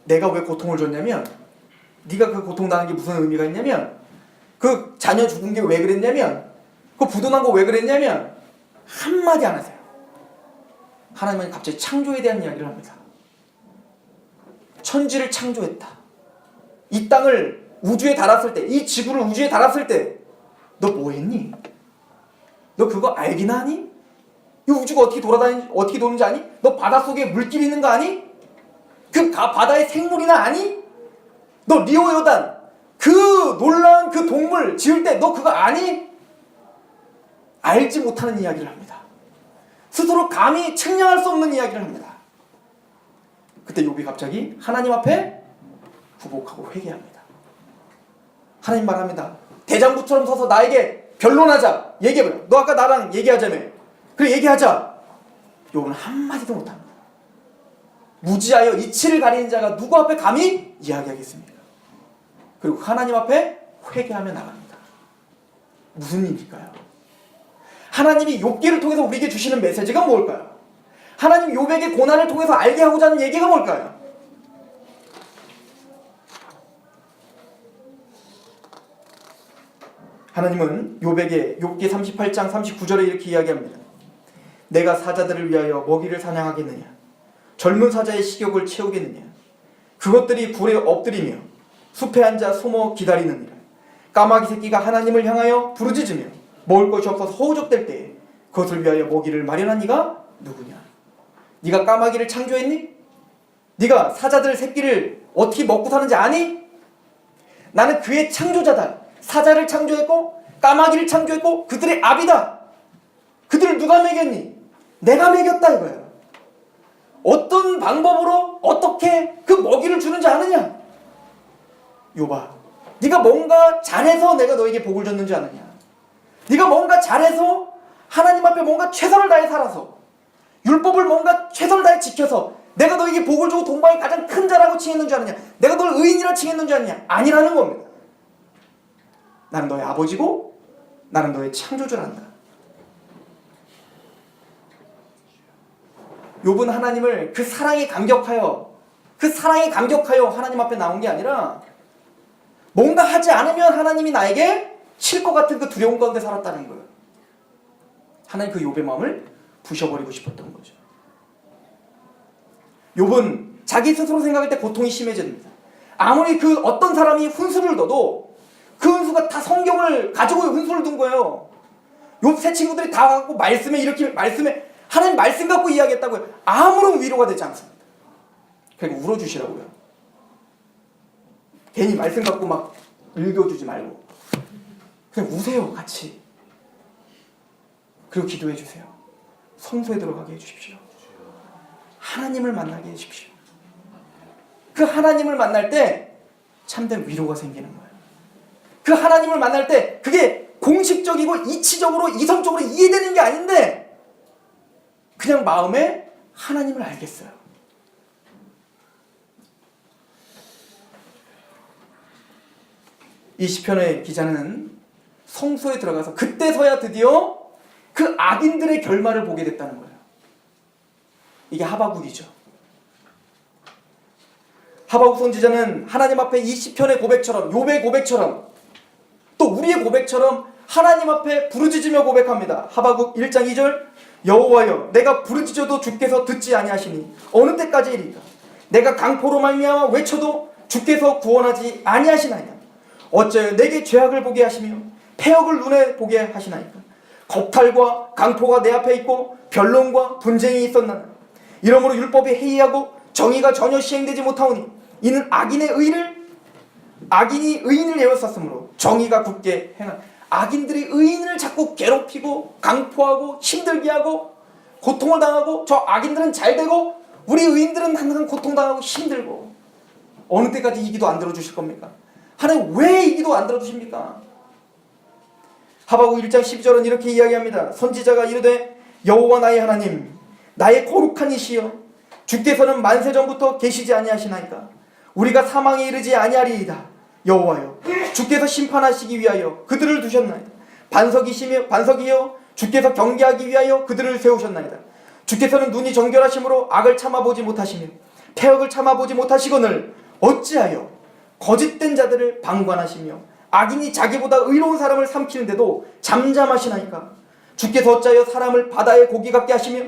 내가 왜 고통을 줬냐면, 네가 그 고통당한 게 무슨 의미가 있냐면, 그 자녀 죽은 게 왜 그랬냐면, 그 부도난 거 왜 그랬냐면 한마디 안 하세요. 하나님은 갑자기 창조에 대한 이야기를 합니다. 천지를 창조했다. 이 땅을 우주에 달았을 때, 이 지구를 우주에 달았을 때 너 뭐 했니? 너 그거 알긴 하니? 이 우주가 어떻게 도는지 아니? 너 바닷속에 물길이 있는 거 아니? 그 바다에 생물이나 아니? 너 리오 요단 그 놀라운 그 동물 지을 때 너 그거 아니? 알지 못하는 이야기를 합니다. 스스로 감히 측량할 수 없는 이야기를 합니다. 그때 욥이 갑자기 하나님 앞에 굴복하고 회개합니다. 하나님 말합니다. 대장부처럼 서서 나에게 변론하자. 얘기해봐요. 너 아까 나랑 얘기하자며. 그래, 얘기하자. 욥은 한마디도 못합니다. 무지하여 이치를 가리는 자가 누구 앞에 감히 이야기하겠습니까? 그리고 하나님 앞에 회개하며 나갑니다. 무슨 일일까요? 하나님이 욥기를 통해서 우리에게 주시는 메시지가 뭘까요? 하나님 욥에게 고난을 통해서 알게 하고자 하는 얘기가 뭘까요? 하나님은 욥에게 욥기 38장 39절에 이렇게 이야기합니다. 내가 사자들을 위하여 먹이를 사냥하겠느냐? 젊은 사자의 식욕을 채우겠느냐? 그것들이 굴에 엎드리며 숲에 앉아 숨어 기다리느니라. 까마귀 새끼가 하나님을 향하여 부르짖으며 먹을 것이 없어서 허우적댈 때에 그것을 위하여 먹이를 마련한 이가 누구냐? 네가 까마귀를 창조했니? 네가 사자들 새끼를 어떻게 먹고 사는지 아니? 나는 그의 창조자다. 사자를 창조했고 까마귀를 창조했고 그들의 아비다. 그들을 누가 먹였니? 내가 먹였다 이거예요. 어떤 방법으로 어떻게 그 먹이를 주는지 아느냐? 욥아, 네가 뭔가 잘해서 내가 너에게 복을 줬는지 아느냐? 네가 뭔가 잘해서 하나님 앞에 뭔가 최선을 다해 살아서 율법을 뭔가 최선을 다해 지켜서 내가 너에게 복을 주고 동방의 가장 큰 자라고 칭했는 줄 아느냐? 내가 널 의인이라 칭했는 줄 아느냐? 아니라는 겁니다. 나는 너의 아버지고 나는 너의 창조주란다. 욥은 하나님을 그 사랑에 감격하여 하나님 앞에 나온 게 아니라 뭔가 하지 않으면 하나님이 나에게 칠 것 같은 그 두려움 가운데 살았다는 거예요. 하나님 그 욥의 마음을 부셔버리고 싶었던 거죠. 욥은 자기 스스로 생각할 때 고통이 심해집니다. 아무리 그 어떤 사람이 훈수를 둬도 그 훈수가 다 성경을 가지고 훈수를 둔 거예요. 욥 세 친구들이 다 갖고 말씀에 하나님 말씀 갖고 이야기했다고요. 아무런 위로가 되지 않습니다. 그러니까 울어주시라고요. 괜히 말씀 갖고 막 읽어주지 말고 그냥 우세요 같이. 그리고 기도해 주세요. 성소에 들어가게 해주십시오. 하나님을 만나게 해주십시오. 그 하나님을 만날 때 참된 위로가 생기는 거예요. 그 하나님을 만날 때 그게 공식적이고 이치적으로 이성적으로 이해되는 게 아닌데 그냥 마음에 하나님을 알겠어요. 이 시편의 기자는 성소에 들어가서 그때서야 드디어 그 악인들의 결말을 보게 됐다는 거예요. 이게 하바국이죠. 하바국 선지자는 하나님 앞에 이 시편의 고백처럼, 욥의 고백처럼, 또 우리의 고백처럼 하나님 앞에 부르짖으며 고백합니다. 하바국 1장 2절, 여호와여 내가 부르짖어도 주께서 듣지 아니하시니 어느 때까지이리까? 내가 강포로 말미암아 외쳐도 주께서 구원하지 아니하시나이까? 어찌하여 내게 죄악을 보게 하시며 패역을 눈에 보게 하시나이까? 겁탈과 강포가 내 앞에 있고 변론과 분쟁이 있었나니 이러므로 율법이 해이하고 정의가 전혀 시행되지 못하오니 이는 악인이 의인을 에워쌌으므로 정의가 굳게 행한. 악인들이 의인을 자꾸 괴롭히고 강포하고 힘들게 하고 고통을 당하고, 저 악인들은 잘 되고 우리 의인들은 항상 고통당하고 힘들고. 어느 때까지 이 기도 안 들어주실 겁니까? 하나님 왜 이 기도 안 들어주십니까? 하바국 1장 12절은 이렇게 이야기합니다. 선지자가 이르되 여호와 나의 하나님, 나의 거룩한 이시여, 주께서는 만세전부터 계시지 아니하시나이까? 우리가 사망에 이르지 아니하리이다. 여호와여, 주께서 심판하시기 위하여 그들을 두셨나이다. 반석이여, 주께서 경계하기 위하여 그들을 세우셨나이다. 주께서는 눈이 정결하심으로 악을 참아보지 못하시며 패역을 참아보지 못하시거늘 어찌하여 거짓된 자들을 방관하시며 악인이 자기보다 의로운 사람을 삼키는데도 잠잠하시나이까? 주께서 어찌하여 사람을 바다의 고기 같게 하시며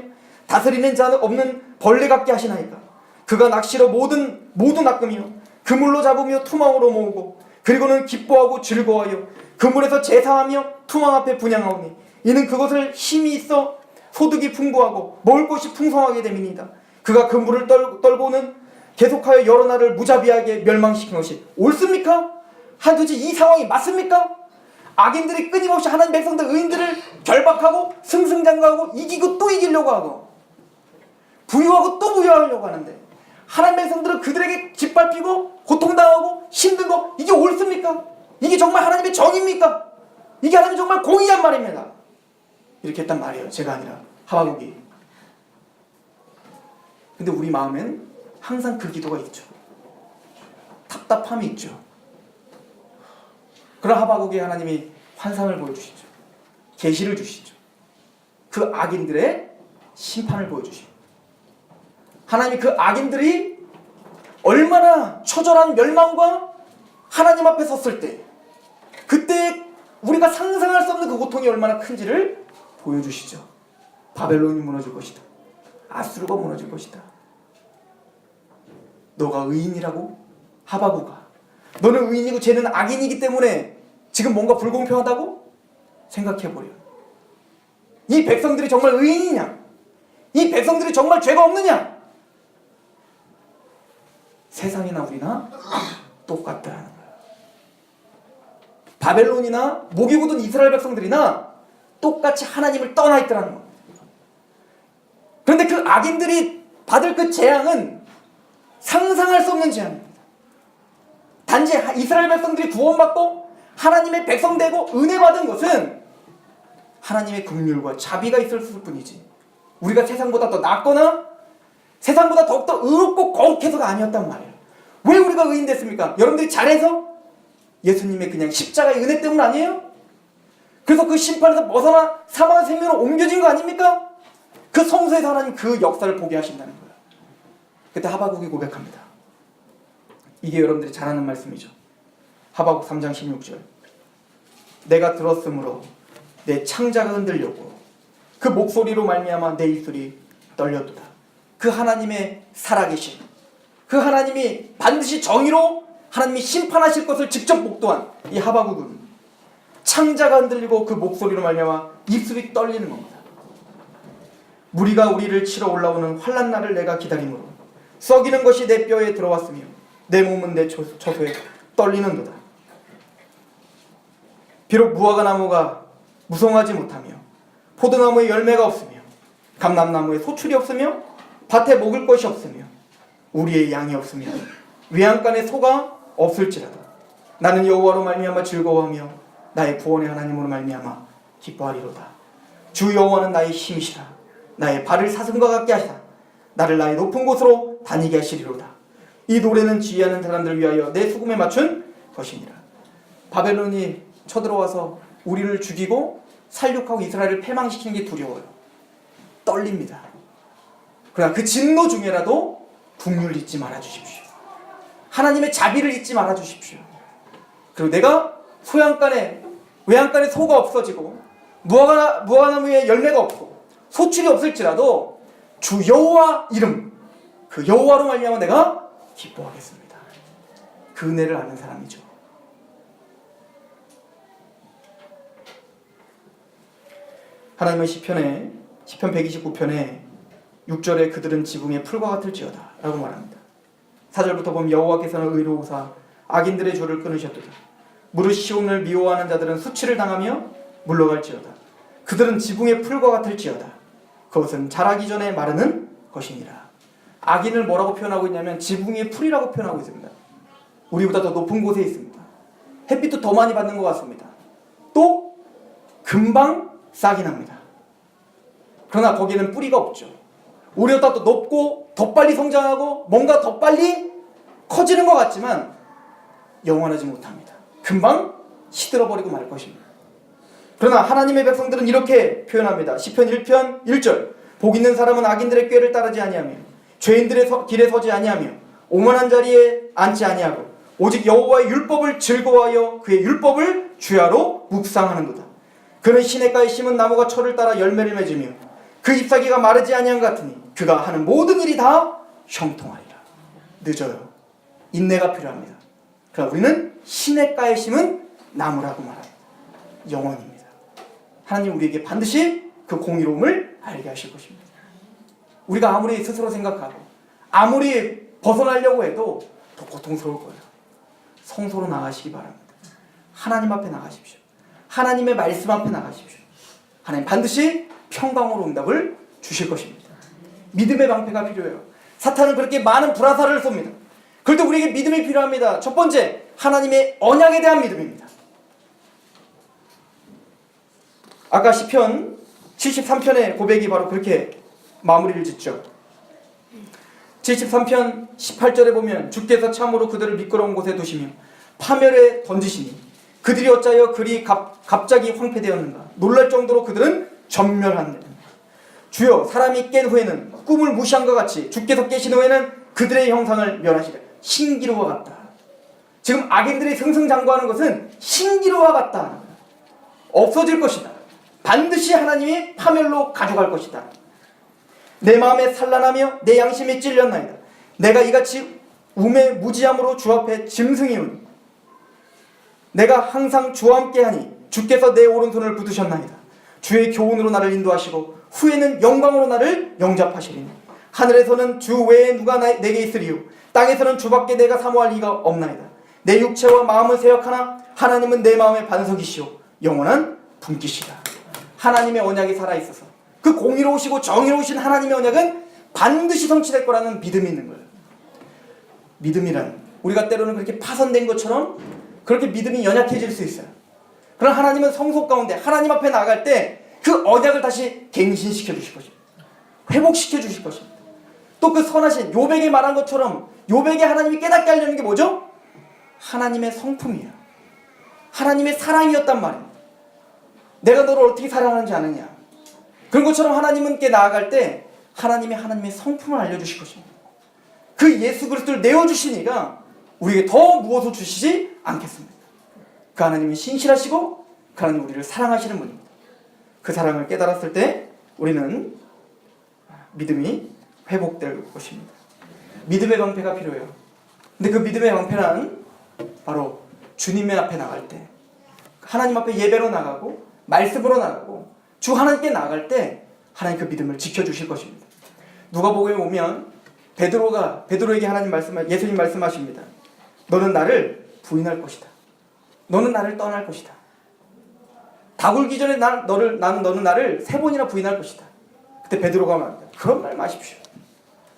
다스리는 자 없는 벌레 같게 하시나이까? 그가 낚시로 모두 낚으며 그물로 잡으며 투망으로 모으고 그리고는 기뻐하고 즐거워하여 그물에서 제사하며 투망 앞에 분향하오니 이는 그것을 힘이 있어 소득이 풍부하고 먹을 것이 풍성하게 됨이니이다. 그가 그물을 떨고는 계속하여 여러 나라를 무자비하게 멸망시킨 것이 옳습니까? 도대체 이 상황이 맞습니까? 악인들이 끊임없이 하나님 백성들 의인들을 결박하고 승승장구하고 이기고 또 이기려고 하고 부유하고 또 부유하려고 하는데 하나님 백성들은 그들에게 짓밟히고 고통당하고 힘든 거, 이게 옳습니까? 이게 정말 하나님의 정의입니까? 이게 하나님 정말 공의한 말입니다. 이렇게 했단 말이에요. 제가 아니라 하바국이. 근데 우리 마음엔 항상 그 기도가 있죠. 답답함이 있죠. 그런 하바국에 하나님이 환상을 보여주시죠. 계시를 주시죠. 그 악인들의 심판을 보여주시죠. 하나님이 그 악인들이 얼마나 처절한 멸망과 하나님 앞에 섰을 때, 그때 우리가 상상할 수 없는 그 고통이 얼마나 큰지를 보여주시죠. 바벨론이 무너질 것이다. 아수르가 무너질 것이다. 너가 의인이라고? 하바국아, 너는 의인이고 쟤는 악인이기 때문에 지금 뭔가 불공평하다고? 생각해보려. 이 백성들이 정말 의인이냐? 이 백성들이 정말 죄가 없느냐? 세상이나 우리나 똑같다는 거야. 바벨론이나 목이 굳은 이스라엘 백성들이나 똑같이 하나님을 떠나 있더라는 거야. 그런데 그 악인들이 받을 그 재앙은 상상할 수 없는 재앙입니다. 단지 이스라엘 백성들이 구원받고 하나님의 백성 되고 은혜 받은 것은 하나님의 긍휼과 자비가 있을 뿐이지, 우리가 세상보다 더 낫거나 세상보다 더욱더 의롭고 거룩해서가 아니었단 말이에요. 왜 우리가 의인 됐습니까? 여러분들이 잘해서? 예수님의 그냥 십자가의 은혜 때문 아니에요? 그래서 그 심판에서 벗어나 사망의 생명으로 옮겨진 거 아닙니까? 그 성소에서 하나님 그 역사를 보게 하신다는 거예요. 그때 하바국이 고백합니다. 이게 여러분들이 잘 아는 말씀이죠. 하바국 3장 16절. 내가 들었으므로 내 창자가 흔들렸고 그 목소리로 말미암아 내 입술이 떨렸도다. 그 하나님의 살아계신, 그 하나님이 반드시 정의로 하나님이 심판하실 것을 직접 목도한 이 하바국은 창자가 흔들리고 그 목소리로 말미암아 입술이 떨리는 겁니다. 무리가 우리를 치러 올라오는 환난 날을 내가 기다림으로 썩이는 것이 내 뼈에 들어왔으며 내 몸은 내 처소에 떨리는도다. 비록 무화과 나무가 무성하지 못하며 포도나무에 열매가 없으며 감람나무에 소출이 없으며 밭에 먹을 것이 없으며 우리의 양이 없으며 외양간에 소가 없을지라도 나는 여호와로 말미암아 즐거워하며 나의 구원의 하나님으로 말미암아 기뻐하리로다. 주 여호와는 나의 힘이시라. 나의 발을 사슴과 같게 하시라. 나를 나의 높은 곳으로 다니게 하시리로다. 이 노래는 지휘하는 사람들을 위하여 내 수금에 맞춘 것이니라. 바벨론이 쳐들어와서 우리를 죽이고 살육하고 이스라엘을 패망시키는 게 두려워요. 떨립니다. 그러나 그 진노 중에라도 긍휼을 잊지 말아 주십시오. 하나님의 자비를 잊지 말아 주십시오. 그리고 내가 소양간에 외양간에 소가 없어지고 무화과나무에 열매가 없고 소출이 없을지라도 주 여호와 이름, 그 여호와로 말미암아 내가 기뻐하겠습니다. 그 은혜를 아는 사람이죠. 하나님의 시편 129편에 6절에 그들은 지붕의 풀과 같을지어다 라고 말합니다. 4절부터 보면 여호와께서는 의로우사 악인들의 줄을 끊으셨도다. 무릇 시온을 미워하는 자들은 수치를 당하며 물러갈지어다. 그들은 지붕의 풀과 같을지어다. 그것은 자라기 전에 마르는 것이니라. 악인을 뭐라고 표현하고 있냐면 지붕의 풀이라고 표현하고 있습니다. 우리보다 더 높은 곳에 있습니다. 햇빛도 더 많이 받는 것 같습니다. 또 금방 싹이 납니다. 그러나 거기에는 뿌리가 없죠. 오히려 더 높고 더 빨리 성장하고 뭔가 더 빨리 커지는 것 같지만 영원하지 못합니다. 금방 시들어버리고 말 것입니다. 그러나 하나님의 백성들은 이렇게 표현합니다. 시편 1편 1절 복 있는 사람은 악인들의 꾀를 따르지 아니하며 죄인들의 길에 서지 아니하며 오만한 자리에 앉지 아니하고 오직 여호와의 율법을 즐거워하여 그의 율법을 주야로 묵상하는도다. 그는 시냇가에 심은 나무가 철을 따라 열매를 맺으며 그 잎사귀가 마르지 아니한 것 같으니 그가 하는 모든 일이 다 형통하리라. 늦어요. 인내가 필요합니다. 그러나 우리는 시냇가에 심은 나무라고 말합니다. 영원입니다. 하나님 우리에게 반드시 그 공의로움을 알게 하실 것입니다. 우리가 아무리 스스로 생각하고 아무리 벗어나려고 해도 더 고통스러울 거예요. 성소로 나가시기 바랍니다. 하나님 앞에 나가십시오. 하나님의 말씀 앞에 나가십시오. 하나님 반드시 평강으로 응답을 주실 것입니다. 믿음의 방패가 필요해요. 사탄은 그렇게 많은 불화살을 쏩니다. 그럴 때 우리에게 믿음이 필요합니다. 첫 번째, 하나님의 언약에 대한 믿음입니다. 아까 시편 73편의 고백이 바로 그렇게 마무리를 짓죠. 73편 18절에 보면 주께서 참으로 그들을 미끄러운 곳에 두시며 파멸에 던지시니 그들이 어찌하여 그리 갑자기 황폐되었는가. 놀랄 정도로 그들은 전멸하느니라. 주여 사람이 깬 후에는 꿈을 무시한 것 같이 주께서 깨신 후에는 그들의 형상을 멸하시라. 신기루와 같다. 지금 악인들이 승승장구하는 것은 신기루와 같다. 없어질 것이다. 반드시 하나님이 파멸로 가져갈 것이다. 내 마음에 산란하며 내 양심이 찔렸나이다. 내가 이같이 우매 무지함으로 주 앞에 짐승이오니 내가 항상 주와 함께하니 주께서 내 오른손을 붙드셨나이다. 주의 교훈으로 나를 인도하시고 후에는 영광으로 나를 영접하시리니 하늘에서는 주 외에 누가 내게 있으리요 땅에서는 주밖에 내가 사모할 이가 없나이다. 내 육체와 마음을 세역하나 하나님은 내 마음의 반석이시오 영원한 분기시다. 하나님의 언약이 살아있어서 그 공의로우시고 정의로우신 하나님의 언약은 반드시 성취될 거라는 믿음이 있는 거예요. 믿음이란 우리가 때로는 그렇게 파손된 것처럼 그렇게 믿음이 연약해질 수 있어요. 그러나 하나님은 성소 가운데 하나님 앞에 나아갈 때 그 언약을 다시 갱신시켜 주실 것입니다. 회복시켜 주실 것입니다. 또 그 선하신 요백이 말한 것처럼 요백이 하나님이 깨닫게 하려는 게 뭐죠? 하나님의 성품이에요. 하나님의 사랑이었단 말입니다. 내가 너를 어떻게 사랑하는지 아느냐. 그런 것처럼 하나님께 나아갈 때 하나님의 성품을 알려주실 것입니다. 그 예수 그리스도를 내어주시니까 우리에게 더 무엇을 주시지 않겠습니다. 그 하나님이 신실하시고 그 하나님 우리를 사랑하시는 분입니다. 그 사랑을 깨달았을 때 우리는 믿음이 회복될 것입니다. 믿음의 방패가 필요해요. 근데 그 믿음의 방패는 바로 주님의 앞에 나갈 때 하나님 앞에 예배로 나가고 말씀으로 나가고 주 하나님께 나갈 때 하나님 그 믿음을 지켜주실 것입니다. 누가복음에 보면 베드로에게 예수님 말씀하십니다. 너는 나를 부인할 것이다. 너는 나를 떠날 것이다. 다 굴기 전에 너는 나를 3번이나 부인할 것이다. 그때 베드로가 말합니다. 그런 말 마십시오.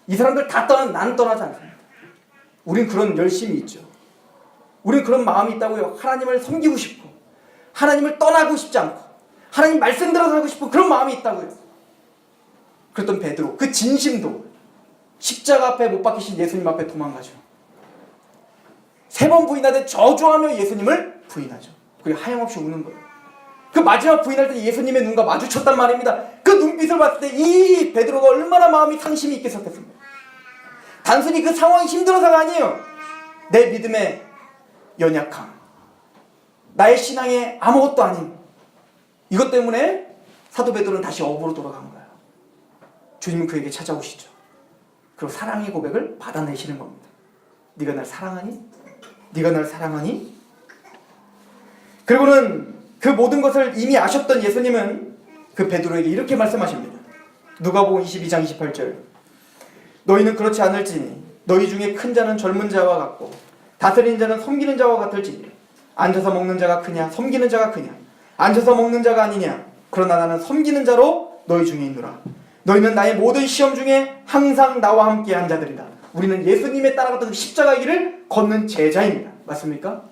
이 사람들 다 떠난 나는 떠나지 않습니다. 우린 그런 열심이 있죠. 우린 그런 마음이 있다고요. 하나님을 섬기고 싶고 하나님을 떠나고 싶지 않고 하나님 말씀대로 살고 싶은 그런 마음이 있다고요. 그랬던 베드로 그 진심도 십자가 앞에 못 박히신 예수님 앞에 도망가죠. 3번 부인하되 저주하며 예수님을 부인하죠. 그리고 하염없이 우는 거예요. 그 마지막 부인할 때 예수님의 눈과 마주쳤단 말입니다. 그 눈빛을 봤을 때 이 베드로가 얼마나 마음이 상심이 있겠었겠습니까? 단순히 그 상황이 힘들어서가 아니에요. 내 믿음의 연약함, 나의 신앙의 아무것도 아닌 이것 때문에 사도 베드로는 다시 어부로 돌아간 거예요. 주님은 그에게 찾아오시죠. 그리고 사랑의 고백을 받아내시는 겁니다. 네가 날 사랑하니? 네가 날 사랑하니? 그리고는 그 모든 것을 이미 아셨던 예수님은 그 베드로에게 이렇게 말씀하십니다. 누가복음 22장 28절. 너희는 그렇지 않을지니 너희 중에 큰 자는 젊은 자와 같고 다스리는 자는 섬기는 자와 같을지니 앉아서 먹는 자가 크냐 섬기는 자가 크냐 앉아서 먹는 자가 아니냐 그러나 나는 섬기는 자로 너희 중에 있노라. 너희는 나의 모든 시험 중에 항상 나와 함께 한 자들이다. 우리는 예수님의 따라갔던 십자가의 길을 걷는 제자입니다. 맞습니까?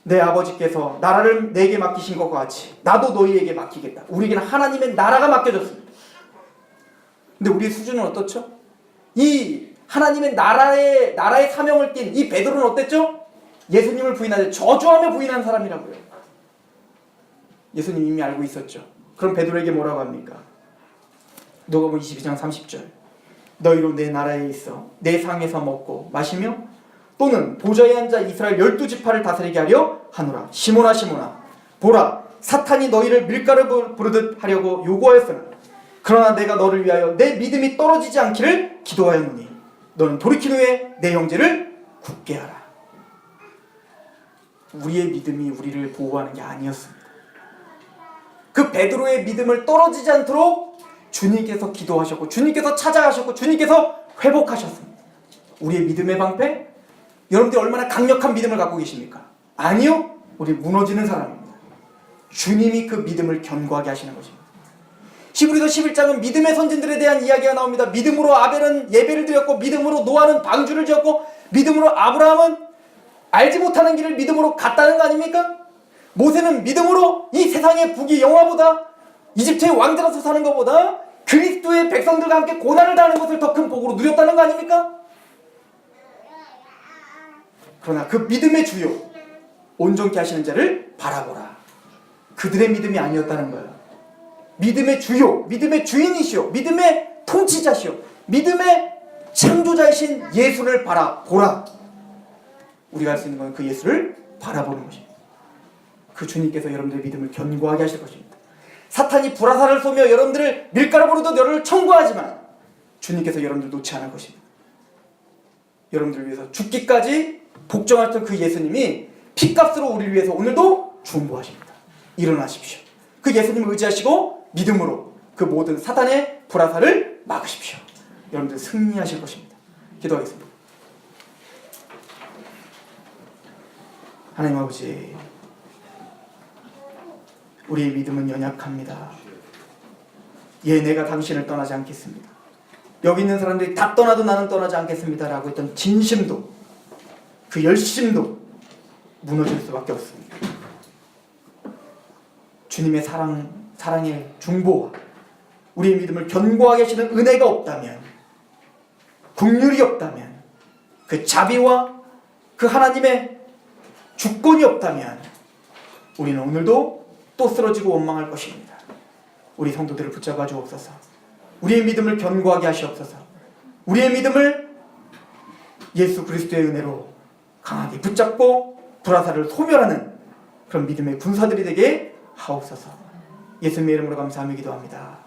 내 아버지께서 나라를 내게 맡기신 것과 같이 나도 너희에게 맡기겠다. 우리에게는 하나님의 나라가 맡겨졌습니다. 근데 우리의 수준은 어떻죠? 이 하나님의 나라의 사명을 띈 이 베드로는 어땠죠? 예수님을 부인하되 저주하며 부인한 사람이라고요. 예수님 이미 알고 있었죠. 그럼 베드로에게 뭐라고 합니까? 누가복음 22장 30절. 너희로 내 나라에 있어 내 상에서 먹고 마시며 또는 보좌에 앉아 이스라엘 12지파를 다스리게 하려 하노라. 시몬아 시몬아 보라 사탄이 너희를 밀가루 부르듯 하려고 요구하였으나 그러나 내가 너를 위하여 내 믿음이 떨어지지 않기를 기도하였노니 너는 돌이킨 후에 내 형제를 굳게 하라. 우리의 믿음이 우리를 보호하는 게 아니었습니다. 그 베드로의 믿음을 떨어지지 않도록 주님께서 기도하셨고 주님께서 찾아가셨고 주님께서 회복하셨습니다. 우리의 믿음의 방패? 여러분들이 얼마나 강력한 믿음을 갖고 계십니까? 아니요. 우리 무너지는 사람입니다. 주님이 그 믿음을 견고하게 하시는 것입니다. 히브리서 11장은 믿음의 선진들에 대한 이야기가 나옵니다. 믿음으로 아벨은 예배를 드렸고 믿음으로 노아는 방주를 지었고 믿음으로 아브라함은 알지 못하는 길을 믿음으로 갔다는 거 아닙니까? 모세는 믿음으로 이 세상의 부귀 영화보다 이집트의 왕자로서 사는 것보다 그리스도의 백성들과 함께 고난을 당하는 것을 더 큰 복으로 누렸다는 거 아닙니까? 그러나 그 믿음의 주요 온전케 하시는 자를 바라보라. 그들의 믿음이 아니었다는 거예요. 믿음의 주요, 믿음의 주인이시오, 믿음의 통치자시오, 믿음의 창조자이신 예수를 바라보라. 우리가 할 수 있는 건 그 예수를 바라보는 것입니다. 그 주님께서 여러분들의 믿음을 견고하게 하실 것입니다. 사탄이 불화살을 쏘며 여러분들을 밀가루로도 너를 청구하지만 주님께서 여러분들을 놓지 않을 것입니다. 여러분들을 위해서 죽기까지 복종하셨던 그 예수님이 피값으로 우리를 위해서 오늘도 중보하십니다. 일어나십시오. 그 예수님을 의지하시고 믿음으로 그 모든 사탄의 불화살을 막으십시오. 여러분들 승리하실 것입니다. 기도하겠습니다. 하나님 아버지, 우리의 믿음은 연약합니다. 예, 내가 당신을 떠나지 않겠습니다. 여기 있는 사람들이 다 떠나도 나는 떠나지 않겠습니다 라고 했던 진심도 그 열심도 무너질 수밖에 없습니다. 주님의 사랑의 중보와 우리의 믿음을 견고하게 하시는 은혜가 없다면, 긍휼이 없다면, 그 자비와 그 하나님의 주권이 없다면 우리는 오늘도 또 쓰러지고 원망할 것입니다. 우리 성도들을 붙잡아 주옵소서. 우리의 믿음을 견고하게 하시옵소서. 우리의 믿음을 예수 그리스도의 은혜로 강하게 붙잡고 불화살을 소멸하는 그런 믿음의 군사들이 되게 하옵소서. 예수님의 이름으로 감사하며 기도합니다.